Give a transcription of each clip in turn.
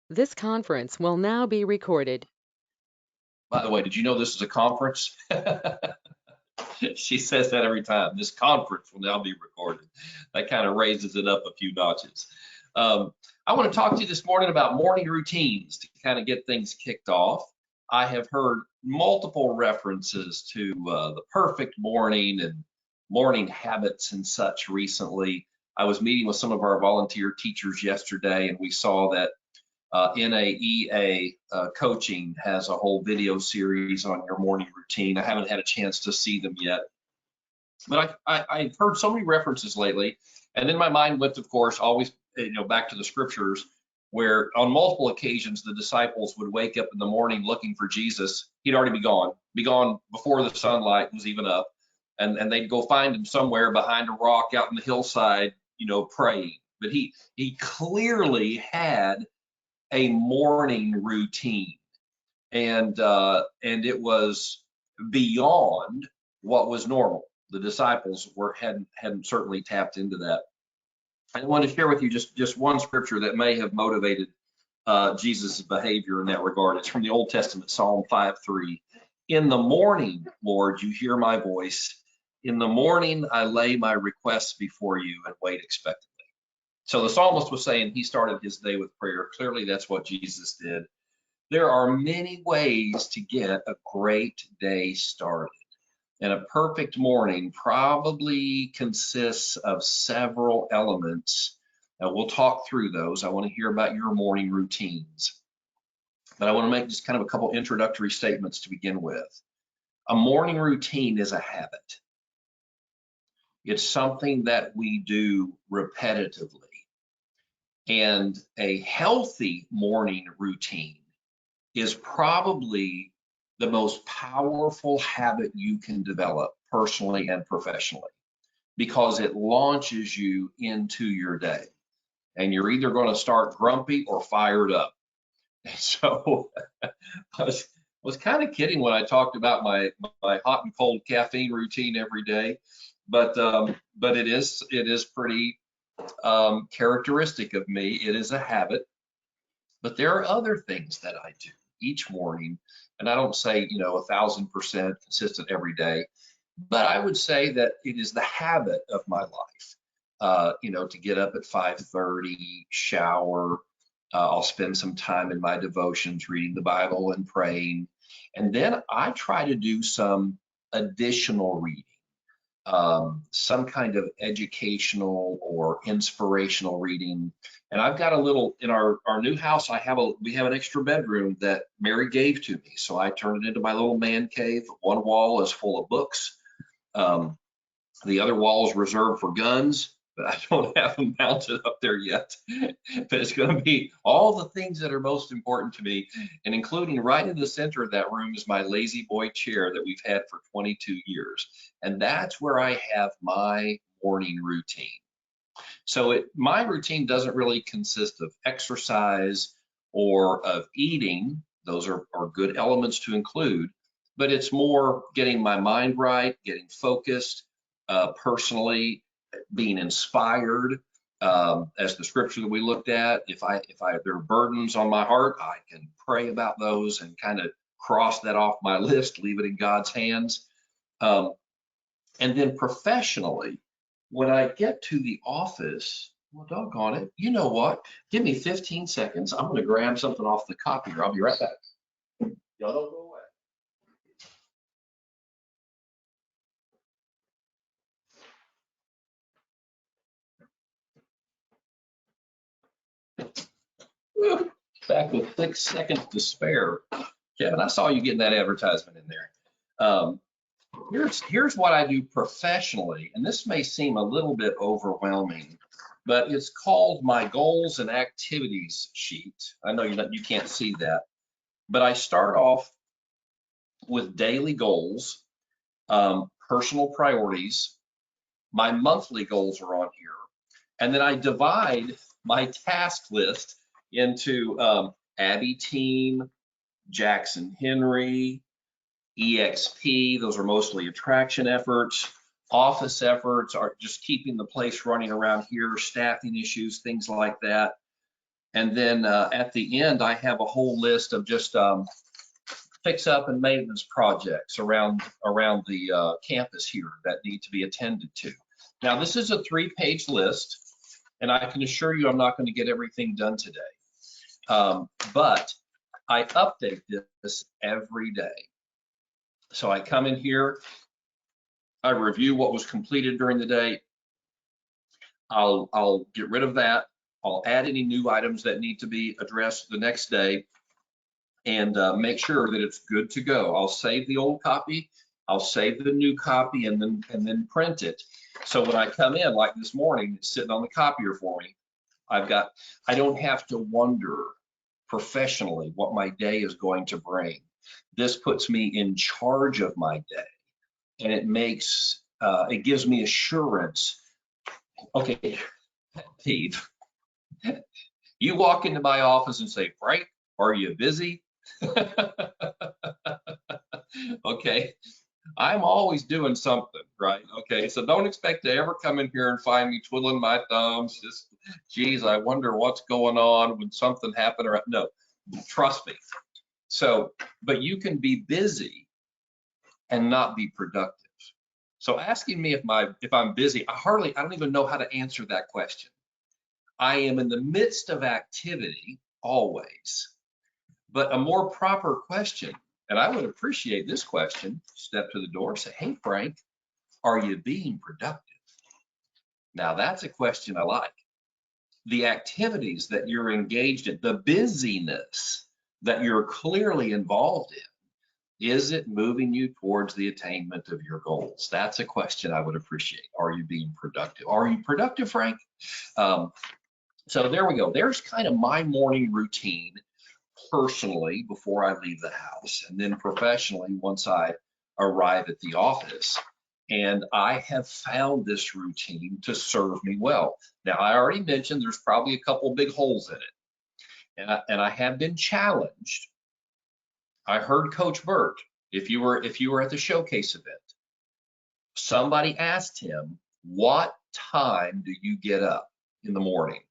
This conference will now be recorded. By the way, did you know this is a conference? She says that every time. This conference will now be recorded. That kind of raises it up a few notches. I want to talk to you this morning about morning routines to kind of get things kicked off. I have heard multiple references to the perfect morning and morning habits and such recently. I was meeting with some of our volunteer teachers yesterday, and we saw that NAEA coaching has a whole video series on your morning routine. I haven't had a chance to see them yet, but I've heard so many references lately, and then my mind went, of course, always back to the scriptures, where on multiple occasions the disciples would wake up in the morning looking for Jesus. He'd already be gone before the sunlight was even up, and they'd go find him somewhere behind a rock out in the hillside, praying. But he clearly had a morning routine, and it was beyond what was normal. The disciples hadn't certainly tapped into that. I want to share with you just one scripture that may have motivated Jesus' behavior in that regard. It's from the Old Testament, Psalm 5:3. In the morning, Lord, you hear my voice. In the morning, I lay my requests before you and wait expectantly. So the psalmist was saying he started his day with prayer. Clearly, that's what Jesus did. There are many ways to get a great day started. And a perfect morning probably consists of several elements. Now, we'll talk through those. I want to hear about your morning routines. But I want to make just kind of a couple introductory statements to begin with. A morning routine is a habit. It's something that we do repetitively. And a healthy morning routine is probably the most powerful habit you can develop personally and professionally, because it launches you into your day. And you're either going to start grumpy or fired up. And so I was kind of kidding when I talked about my hot and cold caffeine routine every day, but it is pretty characteristic of me. It is a habit, but there are other things that I do each morning, and I don't say 1,000% consistent every day, but I would say that it is the habit of my life. To get up at 5:30, shower. I'll spend some time in my devotions, reading the Bible and praying, and then I try to do some additional reading. Some kind of educational or inspirational reading. And I've got a little in our new house. We have an extra bedroom that Mary gave to me, so I turned it into my little man cave. One wall is full of books. The other wall is reserved for guns, but I don't have them mounted up there yet. But it's going to be all the things that are most important to me, and including right in the center of that room is my lazy boy chair that we've had for 22 years. And that's where I have my morning routine. So my routine doesn't really consist of exercise or of eating. Those are good elements to include, but it's more getting my mind right, getting focused, personally being inspired, as the scripture that we looked at. If there are burdens on my heart, I can pray about those and kind of cross that off my list, leave it in God's hands. And then professionally, when I get to the office, well, doggone it, you know what? Give me 15 seconds. I'm going to grab something off the copier. I'll be right back. Y'all don't go away. Back with 6 seconds to spare. Kevin, I saw you getting that advertisement in there. Here's what I do professionally, and this may seem a little bit overwhelming, but it's called my goals and activities sheet. I know you can't see that, but I start off with daily goals, personal priorities. My monthly goals are on here, and then I divide my task list into Abby Team, Jackson Henry, EXP. Those are mostly attraction efforts. Office efforts are just keeping the place running around here, staffing issues, things like that. And then at the end, I have a whole list of just fix up and maintenance projects around the campus here that need to be attended to. Now, this is a 3-page list, and I can assure you I'm not going to get everything done today. But I update this every day. So I come in here, I review what was completed during the day. I'll get rid of that. I'll add any new items that need to be addressed the next day, and make sure that it's good to go. I'll save the old copy, I'll save the new copy, and then print it. So when I come in, like this morning, it's sitting on the copier for me. I don't have to wonder professionally what my day is going to bring. This puts me in charge of my day, and it gives me assurance. Okay, Steve, you walk into my office and say, Frank, are you busy? Okay, I'm always doing something, right? Okay, so don't expect to ever come in here and find me twiddling my thumbs. Just, geez, I wonder what's going on when something happened. Or no, trust me. So, but you can be busy and not be productive. So asking me if I'm busy, I don't even know how to answer that question. I am in the midst of activity always, but a more proper question, and I would appreciate this question, step to the door, say, hey, Frank, are you being productive? Now that's a question I like. The activities that you're engaged in, the busyness that you're clearly involved in, is it moving you towards the attainment of your goals? That's a question I would appreciate. Are you being productive? Are you productive, Frank? So there we go. There's kind of my morning routine personally before I leave the house, and then professionally once I arrive at the office. And I have found this routine to serve me well. Now, I already mentioned there's probably a couple big holes in it, and I have been challenged. I heard Coach Burt, if you were at the showcase event, somebody asked him, what time do you get up in the morning?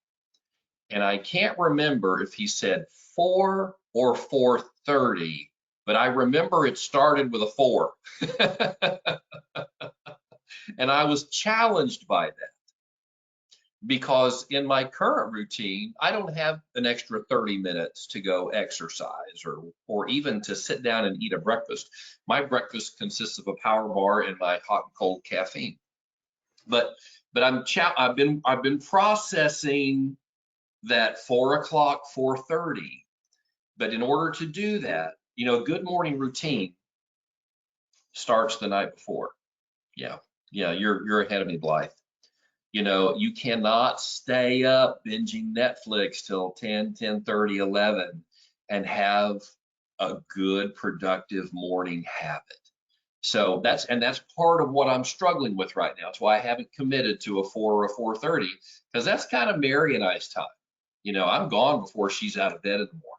And I can't remember if he said 4 or 4:30, but I remember it started with a 4. And I was challenged by that, because in my current routine, I don't have an extra 30 minutes to go exercise or even to sit down and eat a breakfast. My breakfast consists of a power bar and my hot and cold caffeine. But I've been processing that 4 o'clock, 4:30. But in order to do that, good morning routine starts the night before. Yeah, you're ahead of me, Blythe. You cannot stay up binging Netflix till 10, 10:30, 11 and have a good productive morning habit. So that's part of what I'm struggling with right now. It's why I haven't committed to a 4 or a 4:30, because that's kind of Mary and I's time. I'm gone before she's out of bed in the morning.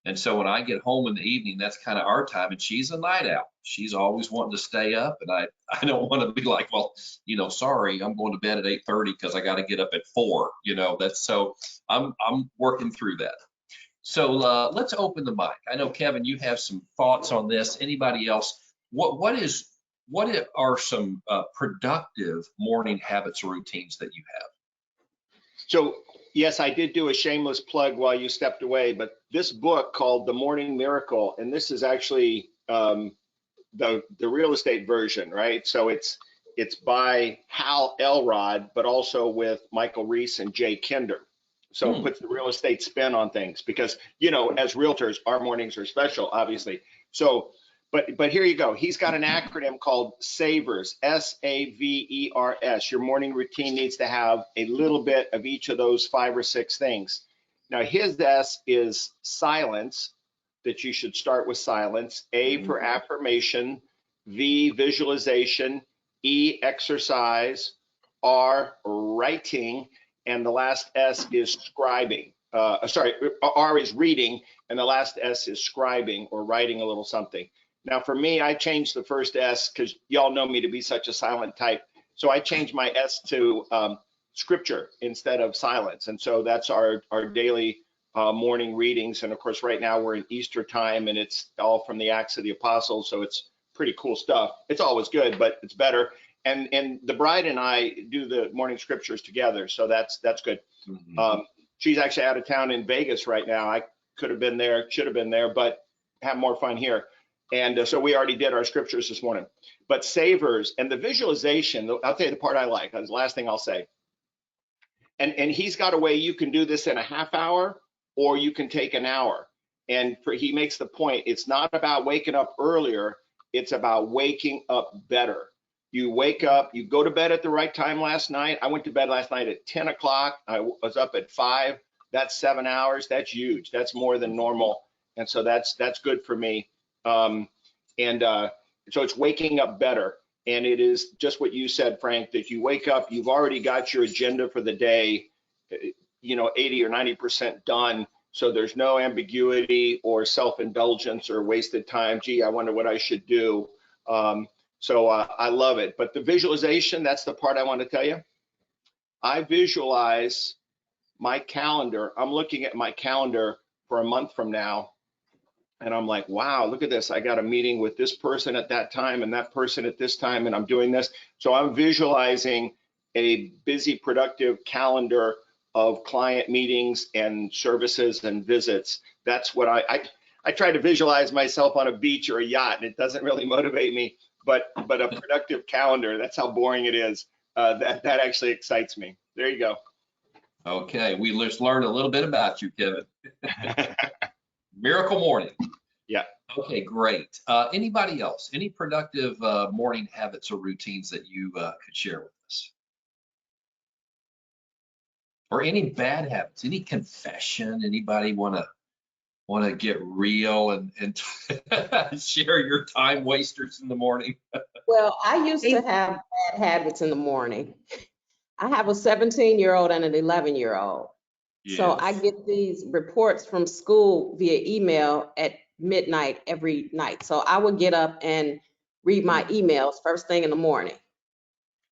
And so when I get home in the evening, that's kind of our time, and she's a night owl. She's always wanting to stay up, and I don't want to be like, well, sorry, I'm going to bed at 8:30 because I got to get up at 4. So I'm working through that. So let's open the mic. I know, Kevin, you have some thoughts on this. Anybody else? What are some productive morning habits or routines that you have? So yes, I did do a shameless plug while you stepped away, but this book called The Morning Miracle, and this is actually the real estate version, right? So it's by Hal Elrod, but also with Michael Reese and Jay Kinder. So it puts the real estate spin on things, because as realtors, our mornings are special, obviously. So but here you go. He's got an acronym called SAVERS, SAVERS. Your morning routine needs to have a little bit of each of those 5 or 6 things. Now, his S is silence, that you should start with silence. A for affirmation, V, visualization, E, exercise, R, writing, and the last S is scribing. R is reading, and the last S is scribing, or writing a little something. Now, for me, I changed the first S because y'all know me to be such a silent type. So I changed my S to scripture instead of silence. And so that's our daily morning readings. And of course, right now we're in Easter time, and it's all from the Acts of the Apostles, so it's pretty cool stuff. It's always good, but it's better. And the bride and I do the morning scriptures together, so that's good. Mhm. She's actually out of town in Vegas right now. I could have been there, should have been there, but have more fun here. And so we already did our scriptures this morning. But savers and the visualization, I'll tell you the part I like. That's the last thing I'll say. And he's got a way you can do this in a half hour, or you can take an hour. And he makes the point, it's not about waking up earlier, it's about waking up better. You wake up, you go to bed at the right time last night. I went to bed last night at 10 o'clock. I was up at 5. That's 7 hours. That's huge. That's more than normal. And so that's good for me. So it's waking up better. And it is just what you said, Frank, that you wake up, you've already got your agenda for the day, 80 or 90% done. So there's no ambiguity or self-indulgence or wasted time. Gee, I wonder what I should do. So I love it. But the visualization, that's the part I want to tell you. I visualize my calendar. I'm looking at my calendar for a month from now, and I'm like, wow, look at this. I got a meeting with this person at that time and that person at this time, and I'm doing this. So I'm visualizing a busy, productive calendar of client meetings and services and visits. That's what I try to visualize myself on a beach or a yacht, and it doesn't really motivate me. But a productive calendar, that's how boring it is. That actually excites me. There you go. Okay, we just learned a little bit about you, Kevin. Miracle morning. Yeah. Okay, great. Anybody else? Any productive morning habits or routines that you could share with us? Or any bad habits? Any confession? Anybody want to get real and share your time wasters in the morning? Well, I used to have bad habits in the morning. I have a 17-year-old and an 11-year-old. So I Yes. get these reports from school via email at midnight every night. So I would get up and read my emails first thing in the morning.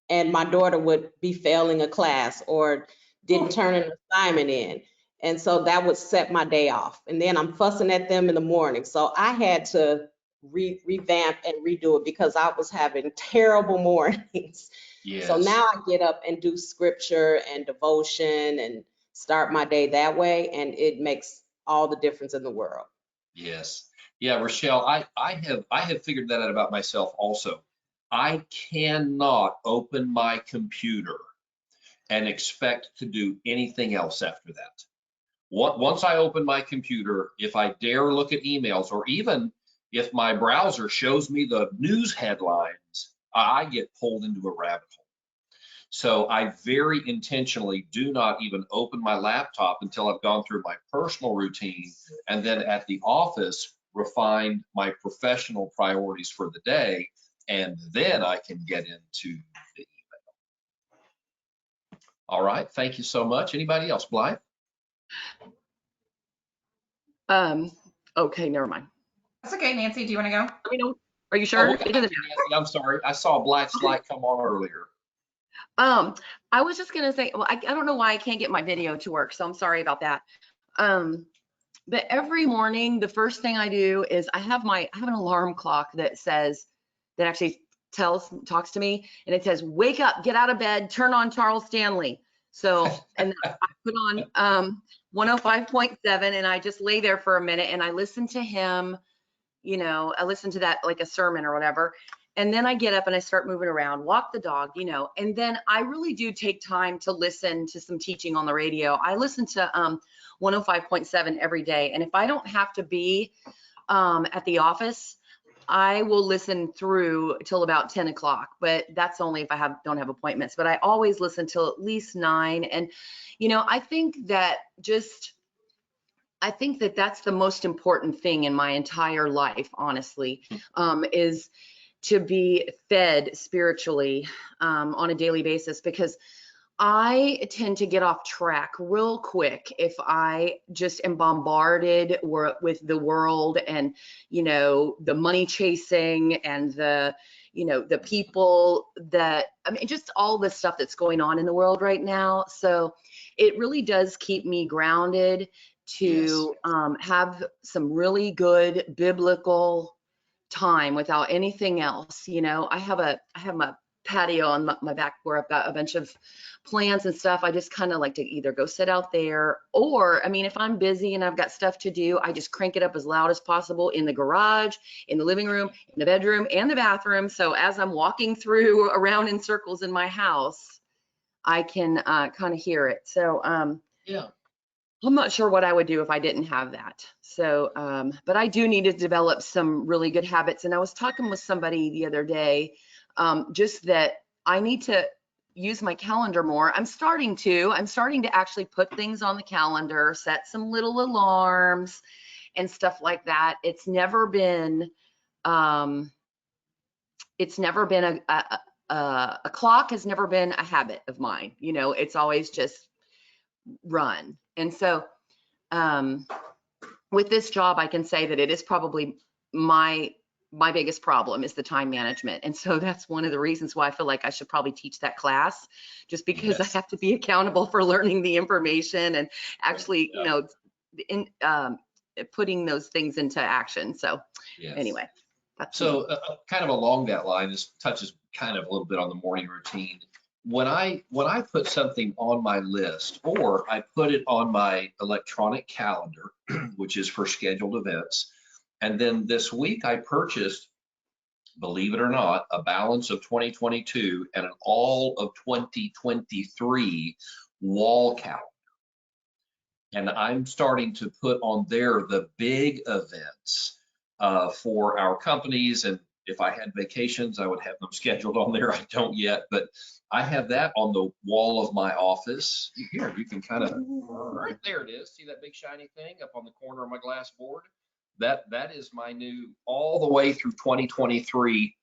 And my daughter would be failing a class or didn't turn an assignment in. And so that would set my day off. And then I'm fussing at them in the morning. So I had to revamp and redo it because I was having terrible mornings. So Yes. now I get up and do scripture and devotion and start my day that way. And it makes all the difference in the world. Yes. Yeah, Rochelle, I have figured that out about myself also. I cannot open my computer and expect to do anything else after that. Once I open my computer, if I dare look at emails, or even if my browser shows me the news headlines, I get pulled into a rabbit hole. So I very intentionally do not even open my laptop until I've gone through my personal routine, and then at the office refine my professional priorities for the day, and then I can get into the email. All right, thank you so much. Anybody else? Blythe? Okay, never mind. That's okay, Nancy. Do you want to go? Let me know. Are you sure? Oh, It doesn't matter. Nancy, I'm sorry. I saw Blythe's light come on earlier. I was just gonna say, well, I don't know why I can't get my video to work, so I'm sorry about that. But every morning, the first thing I do is I have an alarm clock that actually talks to me, and it says, wake up, get out of bed, turn on Charles Stanley. So, and then I put on 105.7, and I just lay there for a minute and I listen to him, I listen to that like a sermon or whatever. And then I get up and I start moving around, walk the dog, and then I really do take time to listen to some teaching on the radio. I listen to 105.7 every day. And if I don't have to be at the office, I will listen through till about 10 o'clock, but that's only if I don't have appointments. But I always listen till at least 9. And, I think that that's the most important thing in my entire life, honestly, is to be fed spiritually on a daily basis, because I tend to get off track real quick if I just am bombarded with the world and, the money chasing and the people just all the stuff that's going on in the world right now. So it really does keep me grounded to have some really good biblical time without anything else. You know, I have my patio on my back where I've got a bunch of plants and stuff. I just kind of like to either go sit out there, or I mean, if I'm busy and I've got stuff to do, I just crank it up as loud as possible in the garage, in the living room, in the bedroom, and the bathroom. So as I'm walking through around in circles in my house, I can kind of hear it. So Yeah. I'm not sure what I would do if I didn't have that. So, but I do need to develop some really good habits. And I was talking with somebody the other day, just that I need to use my calendar more. I'm starting to actually put things on the calendar, set some little alarms and stuff like that. It's never been a clock has never been a habit of mine. You know, it's always just run. And so with this job, I can say that it is probably my biggest problem is the time management. And so that's one of the reasons why I feel like I should probably teach that class, just because I have to be accountable for learning the information and actually, you know, putting those things into action. So anyway, that's so kind of along that line, this touches kind of a little bit on the morning routine. When I put something on my list, or I put it on my electronic calendar, which is for scheduled events, and then this week I purchased, believe it or not, a balance of 2022 and an all of 2023 wall calendar. And I'm starting to put on there the big events for our companies. And if I had vacations, I would have them scheduled on there. I don't yet, but I have that on the wall of my office. Here, you can kind of, right there it is. See that big shiny thing up on the corner of my glass board? That is my new all the way through 2023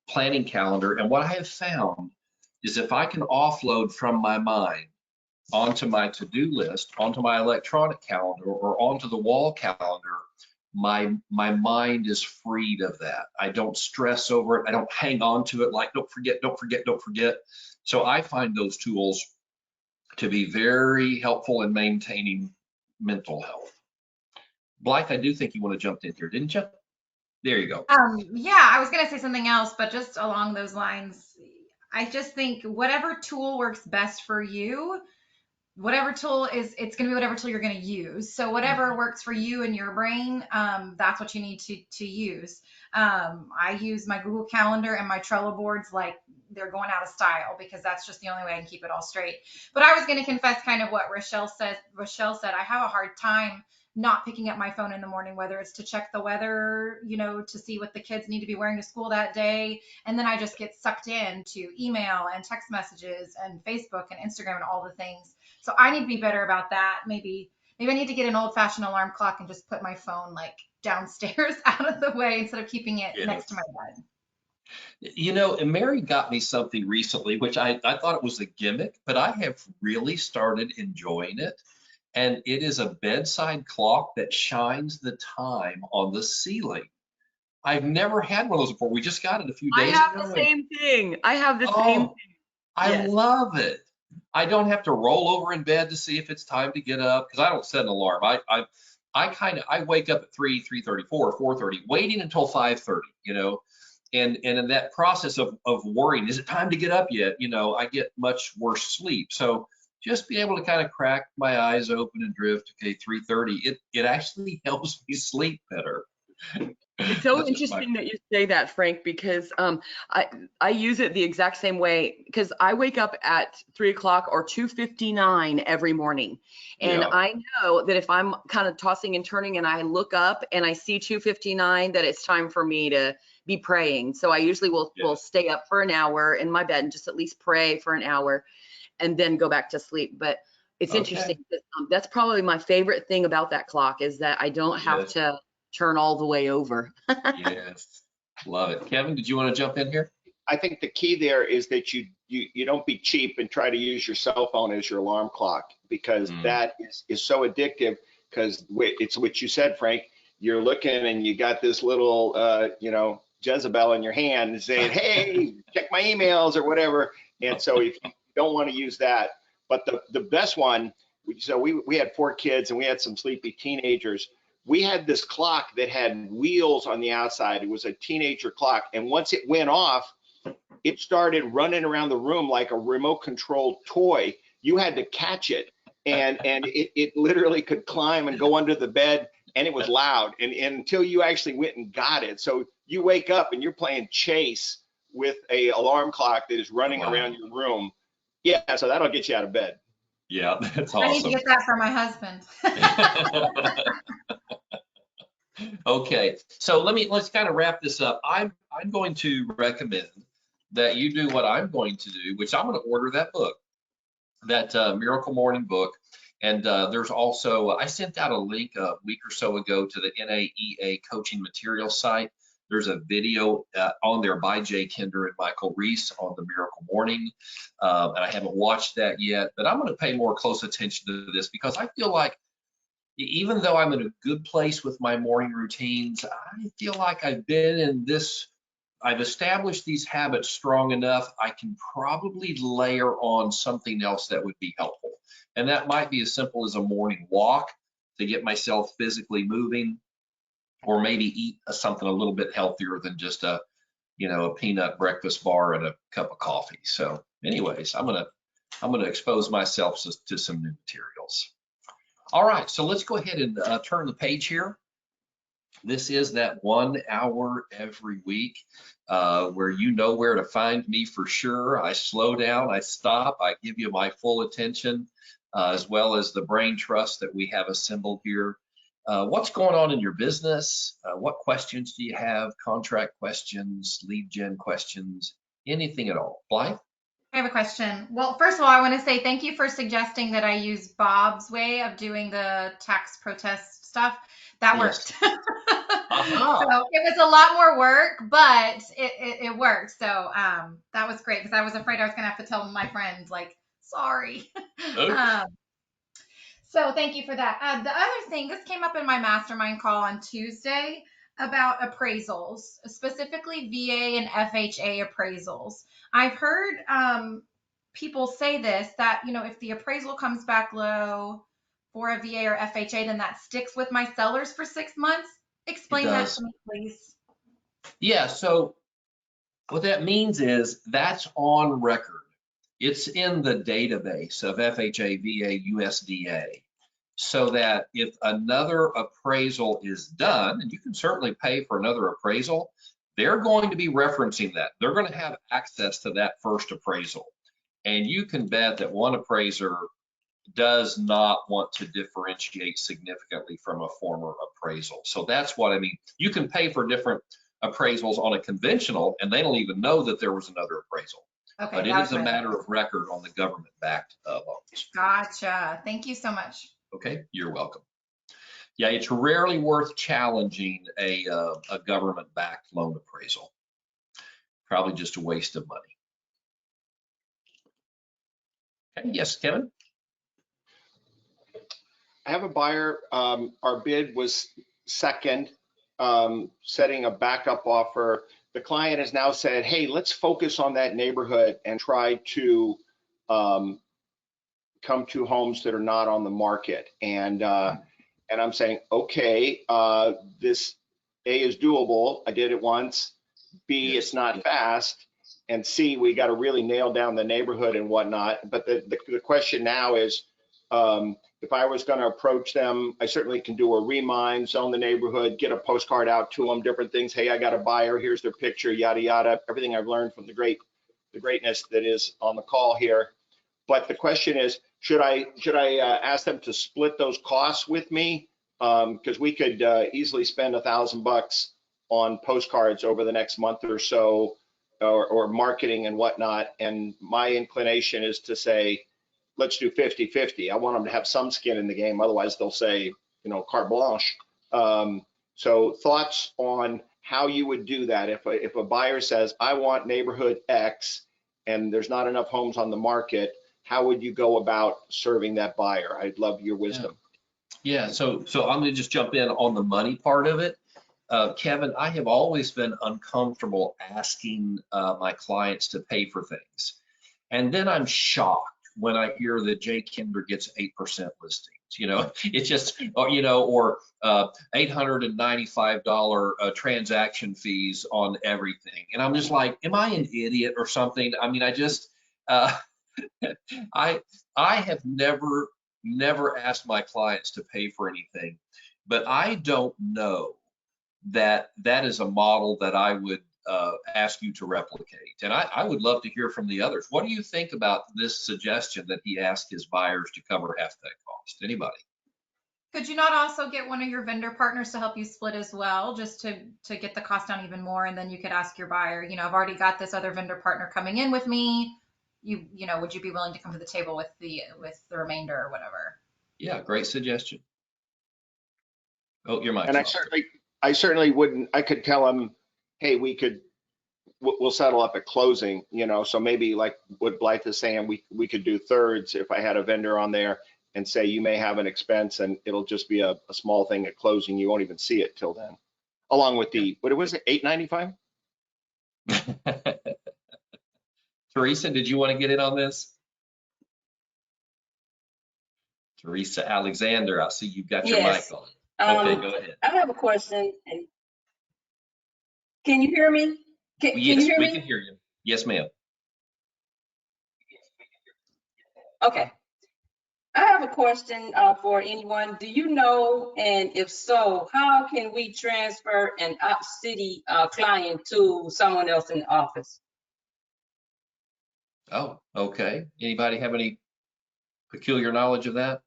planning calendar. And what I have found is if I can offload from my mind onto my to-do list, onto my electronic calendar, or onto the wall calendar, my mind is freed of that. I don't stress over it. I don't hang on to it like, don't forget, don't forget, don't forget. So I find those tools to be very helpful in maintaining mental health. Blythe, I do think you want to jump in here, didn't you? There you go. Yeah, I was gonna say something else, but just along those lines, I just think whatever tool works best for you, whatever tool it's going to be whatever tool you're going to use. So whatever works for you and your brain, that's what you need to use. I use my Google Calendar and my Trello boards like they're going out of style, because that's just the only way I can keep it all straight. But I was going to confess kind of what Rochelle said. I have a hard time not picking up my phone in the morning, whether it's to check the weather, you know, to see what the kids need to be wearing to school that day. And then I just get sucked into email and text messages and Facebook and Instagram and all the things. So I need to be better about that. Maybe I need to get an old fashioned alarm clock and just put my phone like downstairs out of the way instead of keeping it next to my bed. You know, and Mary got me something recently, which I thought it was a gimmick, but I have really started enjoying it. And it is a bedside clock that shines the time on the ceiling. I've never had one of those before. We just got it a few days ago. I have the same thing. I have the same thing. I love it. I don't have to roll over in bed to see if it's time to get up, because I don't set an alarm. I wake up at 3:30, 4:30, waiting until 5:30, you know, and in that process of worrying, is it time to get up yet? You know, I get much worse sleep. So just be able to kind of crack my eyes open and drift, okay, 3:30, it actually helps me sleep better. It's so interesting that you say that, Frank, because I use it the exact same way, because I wake up at 3 o'clock or 2:59 every morning. And I know that if I'm kind of tossing and turning and I look up and I see 2:59, that it's time for me to be praying. So I usually will stay up for an hour in my bed and just at least pray for an hour and then go back to sleep. But it's interesting. That's probably my favorite thing about that clock, is that I don't have to turn all the way over. Yes, love it. Kevin, did you want to jump in here? I think the key there is that you don't be cheap and try to use your cell phone as your alarm clock, because that is so addictive. Because it's what you said, Frank. You're looking and you got this little Jezebel in your hand saying, "Hey, check my emails," or whatever. And so if you don't want to use that, but the best one So we had 4 kids and we had some sleepy teenagers. We had this clock that had wheels on the outside. It was a teenager clock. And once it went off, it started running around the room like a remote controlled toy. You had to catch it. And it literally could climb and go under the bed, and it was loud. And until you actually went and got it. So you wake up and you're playing chase with a alarm clock that is running around your room. Yeah, so that'll get you out of bed. Yeah, that's I need to awesome. get that for my husband. Okay, so let's kind of wrap this up. I'm going to recommend that you do what I'm going to do, which I'm going to order that book, that Miracle Morning book. And there's also, I sent out a link a week or so ago to the NAEA coaching material site. There's a video on there by Jay Kinder and Michael Reese on the Miracle Morning. And I haven't watched that yet, but I'm going to pay more close attention to this because I feel like even though I'm in a good place with my morning routines, I feel like I've established these habits strong enough, I can probably layer on something else that would be helpful. And that might be as simple as a morning walk to get myself physically moving, or maybe eat something a little bit healthier than just a peanut breakfast bar and a cup of coffee. So anyways, I'm gonna expose myself to some new materials. All right, so let's go ahead and turn the page here. This is that 1 hour every week where you know where to find me for sure. I slow down, I stop, I give you my full attention, as well as the brain trust that we have assembled here. What's going on in your business? What questions do you have? Contract questions, lead gen questions, anything at all? Blythe? I have a question. Well, first of all, I want to say thank you for suggesting that I use Bob's way of doing the tax protest stuff. That worked. Uh-huh. So it was a lot more work, but it worked. So that was great because I was afraid I was going to have to tell my friends, like, sorry. So thank you for that. The other thing, this came up in my mastermind call on Tuesday about appraisals, specifically VA and FHA appraisals. I've heard people say this, that, if the appraisal comes back low for a VA or FHA, then that sticks with my sellers for 6 months. Explain that to me, please. Yeah, so what that means is that's on record. It's in the database of FHA, VA, USDA, so that if another appraisal is done, and you can certainly pay for another appraisal, they're going to be referencing that. They're going to have access to that first appraisal. And you can bet that one appraiser does not want to differentiate significantly from a former appraisal. So that's what I mean. You can pay for different appraisals on a conventional, and they don't even know that there was another appraisal. Okay, but it is a matter of record on the government-backed loans. Gotcha. Thank you so much. Okay, you're welcome. Yeah, it's rarely worth challenging a government-backed loan appraisal. Probably just a waste of money. Okay, yes, Kevin? I have a buyer. Our bid was second, setting a backup offer. The client has now said, hey, let's focus on that neighborhood and try to come to homes that are not on the market. And I'm saying, okay, this A is doable. I did it once. B, it's not fast. And C, we got to really nail down the neighborhood and whatnot. But the question now is, if I was going to approach them, I certainly can do a remind, zone the neighborhood, get a postcard out to them, different things. Hey, I got a buyer. Here's their picture, yada, yada. Everything I've learned from the greatness that is on the call here. But the question is, should I ask them to split those costs with me? Because we could easily spend $1,000 on postcards over the next month or so, or marketing and whatnot. And my inclination is to say, let's do 50-50. I want them to have some skin in the game. Otherwise, they'll say, carte blanche. So thoughts on how you would do that if a buyer says, I want neighborhood X and there's not enough homes on the market, how would you go about serving that buyer? I'd love your wisdom. Yeah, so I'm going to just jump in on the money part of it. Kevin, I have always been uncomfortable asking my clients to pay for things. And then I'm shocked when I hear that Jay Kinder gets 8% listings. You know, it's just, or, you know, or $895 transaction fees on everything. And I'm just like, am I an idiot or something? I mean, I just, I have never asked my clients to pay for anything, but I don't know that that is a model that I would ask you to replicate. And I would love to hear from the others. What do you think about this suggestion that he asked his buyers to cover half that cost? Anybody? Could you not also get one of your vendor partners to help you split as well, just to get the cost down even more? And then you could ask your buyer, you know, I've already got this other vendor partner coming in with me. You know, would you be willing to come to the table with the remainder or whatever? Yeah, great suggestion. Oh, your mic's And off. I certainly wouldn't, I could tell them, hey, we'll settle up at closing, you know, so maybe like what Blythe is saying, we could do thirds if I had a vendor on there and say, you may have an expense and it'll just be a small thing at closing. You won't even see it till then. Along with the, what was it, $895? Teresa, did you want to get in on this? Teresa Alexander, I see you've got your Yes. mic on. Okay, go ahead. I have a question. Can you hear me? Can Yes, you hear we me? can hear you. Yes, ma'am. Okay. I have a question for anyone. Do you know, and if so, how can we transfer an Op-City client to someone else in the office? Oh, okay. Anybody have any peculiar knowledge of that?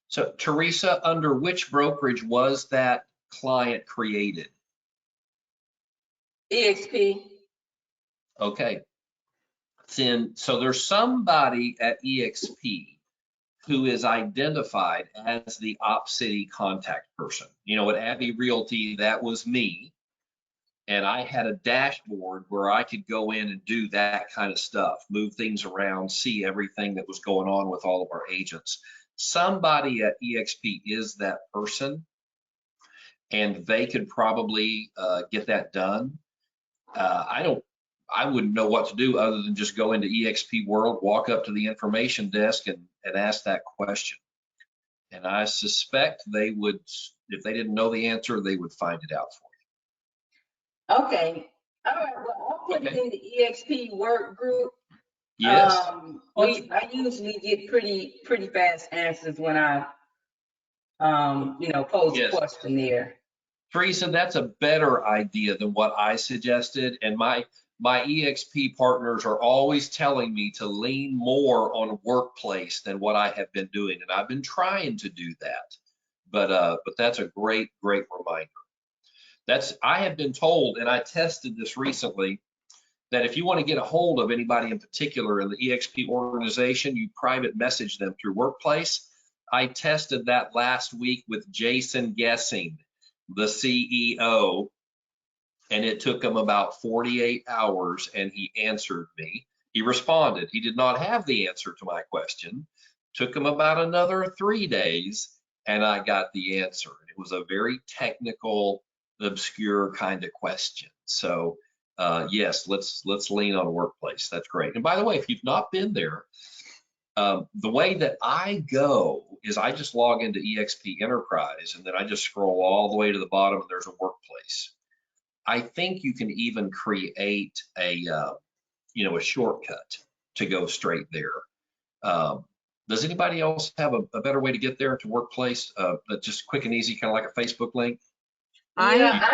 So Teresa, under which brokerage was that client created? EXP. Okay. Then, so there's somebody at EXP who is identified as the Op-City contact person. You know, at Abbey Realty, that was me. And I had a dashboard where I could go in and do that kind of stuff, move things around, see everything that was going on with all of our agents. Somebody at EXP is that person, and they could probably get that done. I wouldn't know what to do other than just go into EXP World, walk up to the information desk and ask that question. And I suspect they would, if they didn't know the answer, they would find it out for you. Okay. All right. Well, I'll put it in the EXP work group. Yes. I usually get pretty fast answers when I pose a question there. Teresa, that's a better idea than what I suggested. And my EXP partners are always telling me to lean more on workplace than what I have been doing. And I've been trying to do that. But that's a great reminder. I have been told, and I tested this recently, that if you want to get a hold of anybody in particular in the EXP organization, you private message them through Workplace. I tested that last week with Jason Guessing, the CEO, and it took him about 48 hours and he answered me. He responded. He did not have the answer to my question. Took him about another 3 days and I got the answer. It was a very technical, obscure kind of question. So yes, let's lean on Workplace. That's great. And by the way, if you've not been there, the way that I go is I just log into EXP Enterprise and then I just scroll all the way to the bottom and there's a Workplace. I think you can even create a shortcut to go straight there. Does anybody else have a better way to get there to Workplace? But just quick and easy, kind of like a Facebook link? Yeah,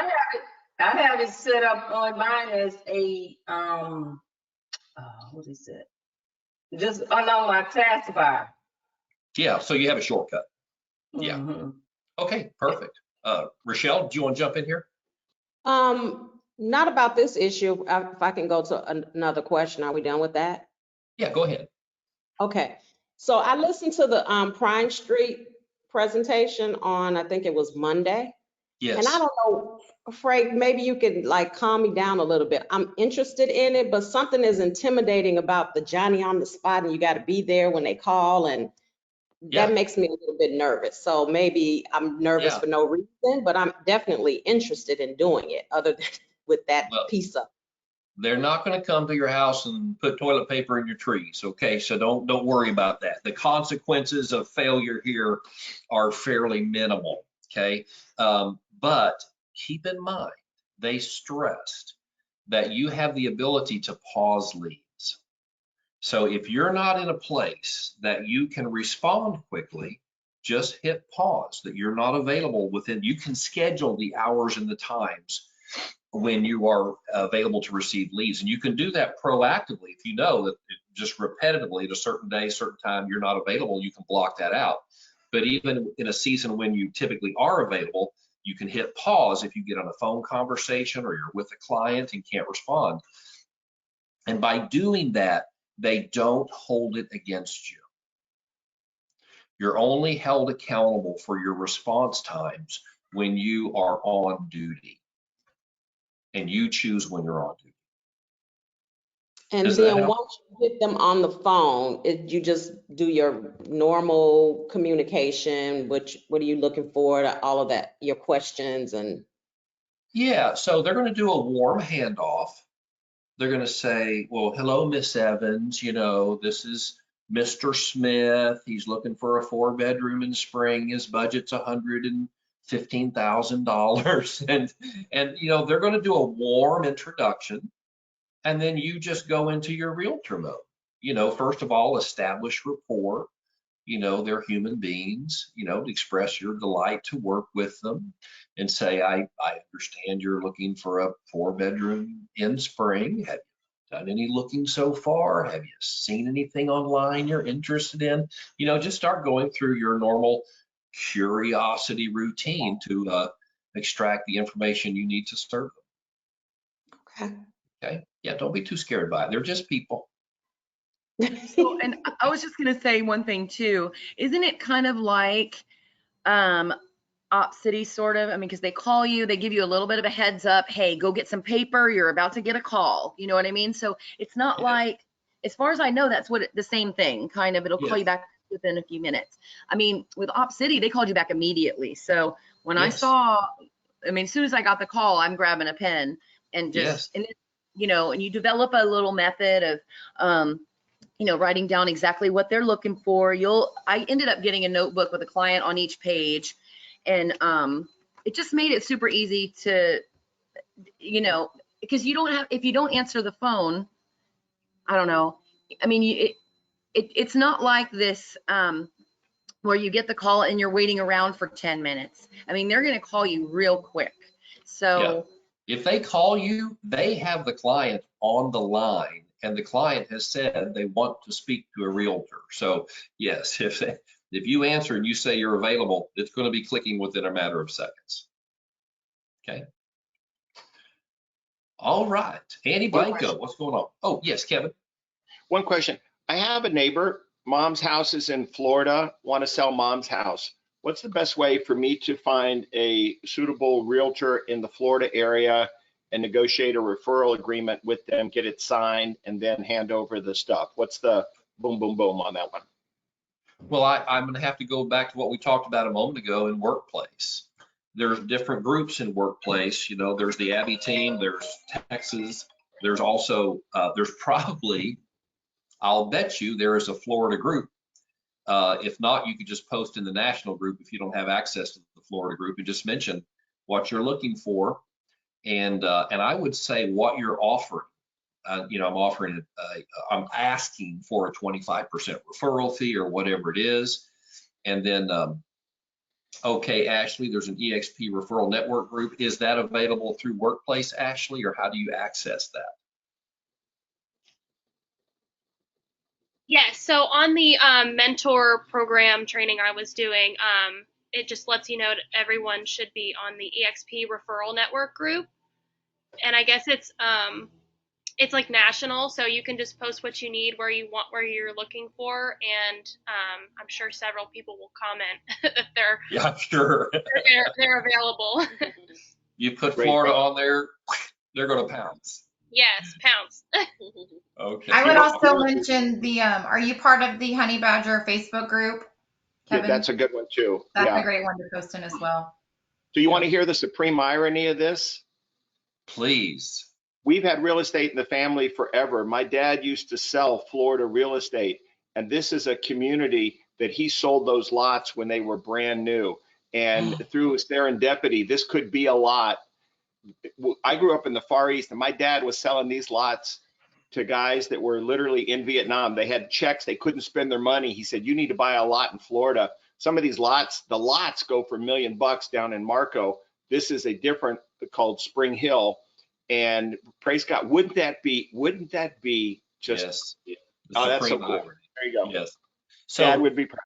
I have it set up on mine as a what is it? Just along my taskbar. Yeah, so you have a shortcut. Yeah. Mm-hmm. Okay, perfect. Rochelle, do you want to jump in here? Not about this issue. If I can go to another question, are we done with that? Yeah, go ahead. Okay, so I listened to the Prime Street presentation on, I think it was Monday. Yes. And I don't know, Frank, maybe you could like calm me down a little bit. I'm interested in it, but something is intimidating about the Johnny on the spot and you got to be there when they call, and that makes me a little bit nervous. So maybe I'm nervous for no reason, but I'm definitely interested in doing it other than with that piece of. They're not going to come to your house and put toilet paper in your trees. Okay, so don't worry about that. The consequences of failure here are fairly minimal. Okay, but keep in mind they stressed that you have the ability to pause leads. So if you're not in a place that you can respond quickly, just hit pause. That you're not available within. You can schedule the hours and the times when you are available to receive leads. And you can do that proactively. If you know that just repetitively at a certain day, certain time, you're not available, you can block that out. But even in a season when you typically are available, you can hit pause if you get on a phone conversation or you're with a client and can't respond. And by doing that, they don't hold it against you. You're only held accountable for your response times when you are on duty. And you choose when you're on duty. And Does that then help? once you get them on the phone, you just do your normal communication, what are you looking for, all of that, your questions and. Yeah, so they're going to do a warm handoff. They're going to say, well, hello, Miss Evans, you know, this is Mr. Smith. He's looking for a 4-bedroom in Spring. His budget's $115,000. And you know, they're going to do a warm introduction. And then you just go into your realtor mode. You know, first of all, establish rapport. You know, they're human beings, you know, to express your delight to work with them and say, I understand you're looking for a 4-bedroom in Spring. Have you done any looking so far? Have you seen anything online you're interested in? You know, just start going through your normal curiosity routine to extract the information you need to serve them. Okay. Okay. Yeah, don't be too scared by it. They're just people. So, and I was just going to say one thing too. Isn't it kind of like Op City sort of? I mean, because they call you, they give you a little bit of a heads up. Hey, go get some paper. You're about to get a call. You know what I mean? So it's not Yeah. like, as far as I know, that's what the same thing kind of. It'll call you Yes. back within a few minutes. I mean, with Op City, they called you back immediately. So when I Yes. saw, I mean, as soon as I got the call, I'm grabbing a pen and just, Yes. and it, you know, and you develop a little method of, you know, writing down exactly what they're looking for. I ended up getting a notebook with a client on each page, and it just made it super easy to, you know, because you don't have, if you don't answer the phone, I don't know. I mean, it's not like this where you get the call and you're waiting around for 10 minutes. I mean, they're going to call you real quick. So If they call you, they have the client on the line, and the client has said they want to speak to a realtor. So yes, if you answer and you say you're available, it's going to be clicking within a matter of seconds. Okay. All right. Annie Blanco, what's going on? Oh, yes, Kevin. One question. I have a neighbor, mom's house is in Florida, want to sell mom's house. What's the best way for me to find a suitable realtor in the Florida area and negotiate a referral agreement with them, get it signed, and then hand over the stuff? What's the boom, boom, boom on that one? Well, I'm going to have to go back to what we talked about a moment ago in workplace. There's different groups in workplace. You know, there's the Abby team, there's Texas, there's also, there's probably, I'll bet you there is a Florida group. If not, you could just post in the national group if you don't have access to the Florida group, and just mention what you're looking for. And I would say what you're offering. You know, I'm asking for a 25% referral fee or whatever it is. And then, okay, Ashley, there's an EXP referral network group. Is that available through Workplace, Ashley, or how do you access that? Yes, so on the mentor program training I was doing, it just lets you know that everyone should be on the EXP referral network group. And I guess it's like national, so you can just post what you need, where you want, where you're looking for, and I'm sure several people will comment that Yeah, I'm sure. they're available. You put Great. Florida on there, they're going to pounce. Yes, pounce. Okay. I would also mention the, are you part of the Honey Badger Facebook group, Yeah, Kevin? that's a good one too. That's Yeah. a great one to post in as well. Do you want to hear the supreme irony of this? Please. we've had real estate in the family forever. My dad used to sell Florida real estate, and this is a community that he sold those lots when they were brand new. And through serendipity, this could be a lot. I grew up in the Far East, and my dad was selling these lots to guys that were literally in Vietnam. They had checks, they couldn't spend their money. He said, you need to buy a lot in Florida. Some of these lots, the lots go for $1 million down in Marco. This is a different called Spring Hill. And praise God, wouldn't that be just, Yes. oh, that's so Supreme cool. irony. There you go. Yes. Dad So, would be proud.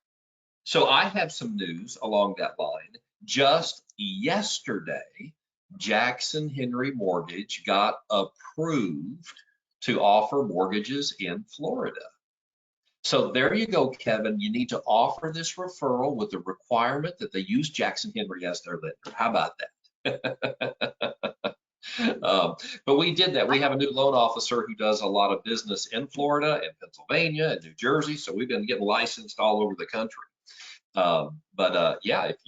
so I have some news along that line. Just yesterday, Jackson Henry Mortgage got approved to offer mortgages in Florida. So there you go, Kevin. You need to offer this referral with the requirement that they use Jackson Henry as their lender. How about that? But we did that. We have a new loan officer who does a lot of business in Florida and Pennsylvania and New Jersey. So we've been getting licensed all over the country. Yeah, if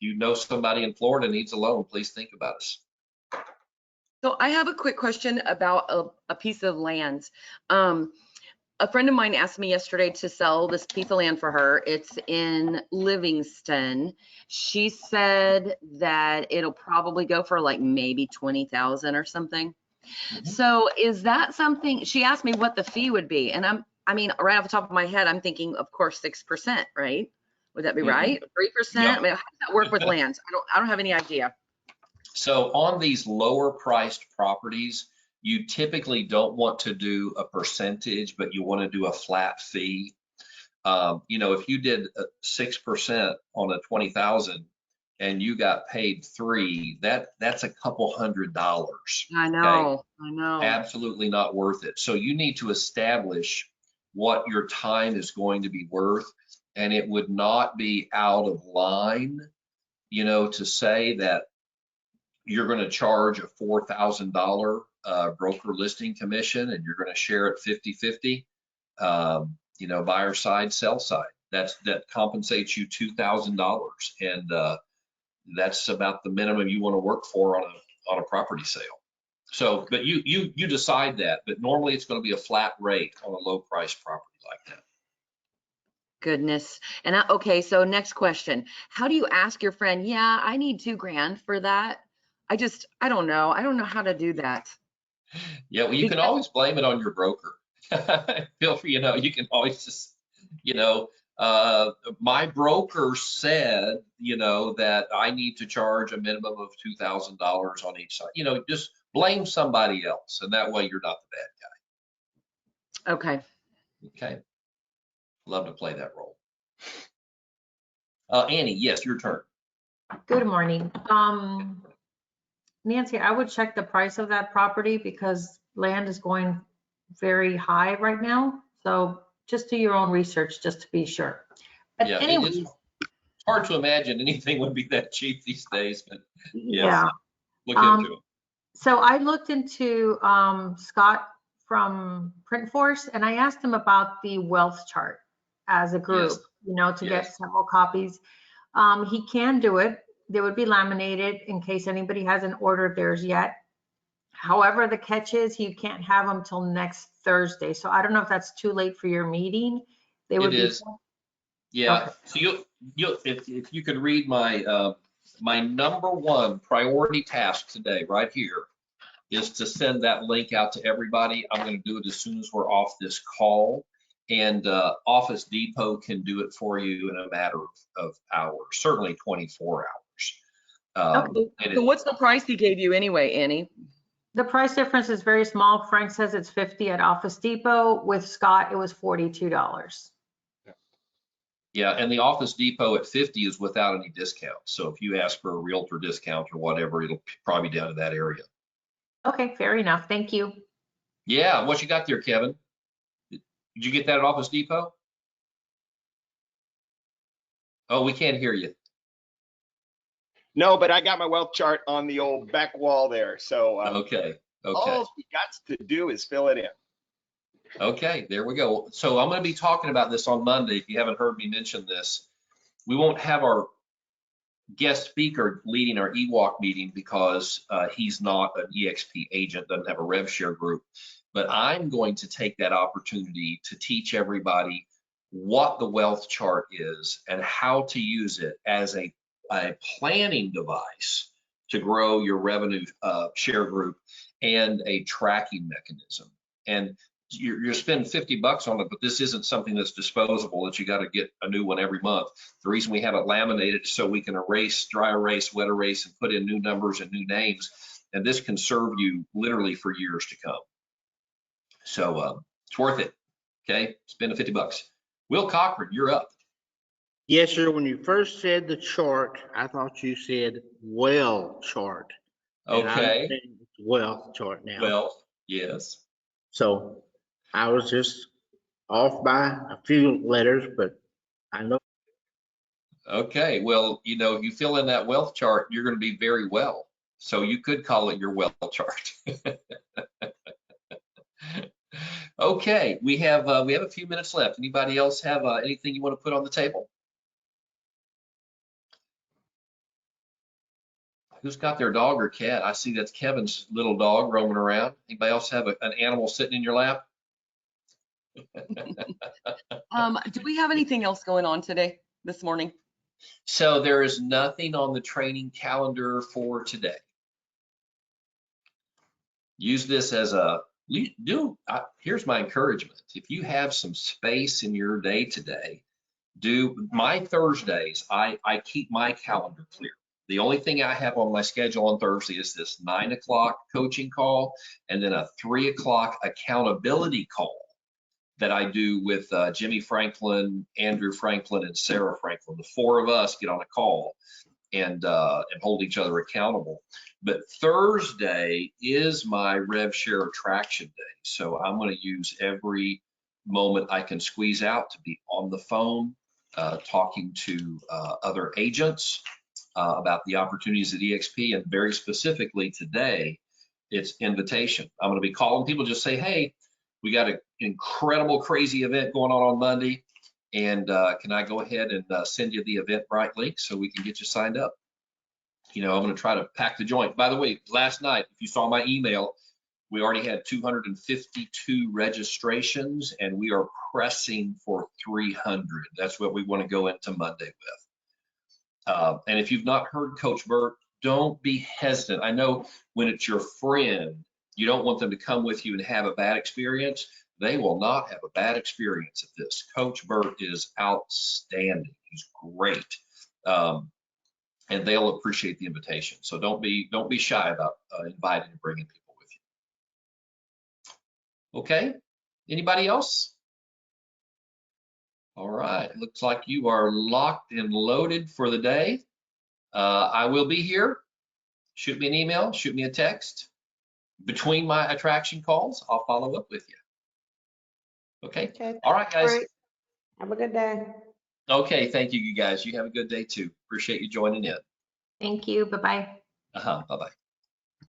you know somebody in Florida needs a loan, please think about us. So I have a quick question about a piece of land. A friend of mine asked me yesterday to sell this piece of land for her. It's in Livingston. She said that it'll probably go for like maybe 20,000 or something. So is that something, she asked me what the fee would be. And I mean, right off the top of my head, I'm thinking, of course, 6%, right? Would that be right? 3%? Yeah. I mean, how does that work with lands? I don't have any idea. So on these lower priced properties, you typically don't want to do a percentage, but you want to do a flat fee. If you did 6% on a 20,000 and you got paid $3, that's a couple $100. I know, I know. Absolutely not worth it. So you need to establish what your time is going to be worth, and it would not be out of line, to say that you're going to charge a $4,000 broker listing commission and you're going to share it 50-50, buyer side, sell side. That compensates you $2,000, and that's about the minimum you want to work for on a property sale. So, but you decide that, but normally it's going to be a flat rate on a low price property like that. Goodness. And okay, so next question. How do you ask your friend, yeah, I need $2,000 for that? I don't know. I don't know how to do that. Yeah, well, you can always blame it on your broker. Feel free, you can always just, my broker said, that I need to charge a minimum of $2,000 on each side. Just blame somebody else, and that way you're not the bad guy. Okay. Okay. Love to play that role. Annie, yes, your turn. Good morning. Nancy, I would check the price of that property because land is going very high right now. So just do your own research just to be sure. But Yeah, anyways, it's hard to imagine anything would be that cheap these days, but yes, yeah. look into it. So I looked into Scott from Printforce, and I asked him about the wealth chart as a group, Yes. to Yes. get several copies. He can do it. They would be laminated in case anybody hasn't ordered theirs yet. However, the catch is you can't have them till next Thursday. So I don't know if that's too late for your meeting. They would It be. is. Yeah. Okay. So if you could read my my number one priority task today right here is to send that link out to everybody. I'm going to do it as soon as we're off this call, and Office Depot can do it for you in a matter of hours, certainly 24 hours. Okay. So what's the price he gave you anyway, Annie? The price difference is very small. Frank says it's $50 at Office Depot. With Scott, it was $42. Yeah, and the Office Depot at 50 is without any discount. So if you ask for a realtor discount or whatever, it'll probably be down to that area. Okay, fair enough. Thank you. Yeah, what you got there, Kevin? Did you get that at Office Depot? Oh, we can't hear you. No, but I got my wealth chart on the old back wall there. So Okay. all you got to do is fill it in. Okay, there we go. So I'm going to be talking about this on Monday. If you haven't heard me mention this, we won't have our guest speaker leading our EWalk meeting because he's not an EXP agent, doesn't have a rev share group. But I'm going to take that opportunity to teach everybody what the wealth chart is and how to use it as a planning device to grow your revenue share group and a tracking mechanism. And you're spending $50 on it, but this isn't something that's disposable that you got to get a new one every month. The reason we have it laminated is so we can erase, dry erase, wet erase, and put in new numbers and new names. And this can serve you literally for years to come. So it's worth it. Okay, spend the $50. Will Cochran, you're up. Yes, sir. When you first said the chart, I thought you said well chart. And I Okay. understand it's wealth chart now. Well, yes. So I was just off by a few letters, but I know. Okay. Well, you know, if you fill in that wealth chart, you're going to be very well. So you could call it your wealth chart. Okay. We have a few minutes left. Anybody else have anything you want to put on the table? Who's got their dog or cat? I see that's Kevin's little dog roaming around. Anybody else have an animal sitting in your lap? Do we have anything else going on today, this morning? So there is nothing on the training calendar for today. Use this as here's my encouragement. If you have some space in your day today, do my Thursdays, I keep my calendar clear. The only thing I have on my schedule on Thursday is this 9 o'clock coaching call and then a 3 o'clock accountability call that I do with Jimmy Franklin, Andrew Franklin, and Sarah Franklin. The four of us get on a call and hold each other accountable. But Thursday is my rev share attraction day. So I'm going to use every moment I can squeeze out to be on the phone, talking to other agents about the opportunities at EXP, and very specifically today, it's invitation. I'm going to be calling people, just say, hey, we got an incredible, crazy event going on Monday, and can I go ahead and send you the Eventbrite link so we can get you signed up? You know, I'm going to try to pack the joint. By the way, last night, if you saw my email, we already had 252 registrations, and we are pressing for 300. That's what we want to go into Monday with. And if you've not heard Coach Burt, don't be hesitant. I know when it's your friend, you don't want them to come with you and have a bad experience. They will not have a bad experience at this. Coach Burt is outstanding. He's great. And they'll appreciate the invitation. So don't be shy about inviting and bringing people with you. Okay, anybody else? All right, looks like you are locked and loaded for the day. I will be here. Shoot me an email, shoot me a text. Between my attraction calls, I'll follow up with you. Okay? All right, guys. All right. Have a good day. Okay, thank you, you guys. You have a good day too. Appreciate you joining in. Thank you. Bye-bye. Bye-bye.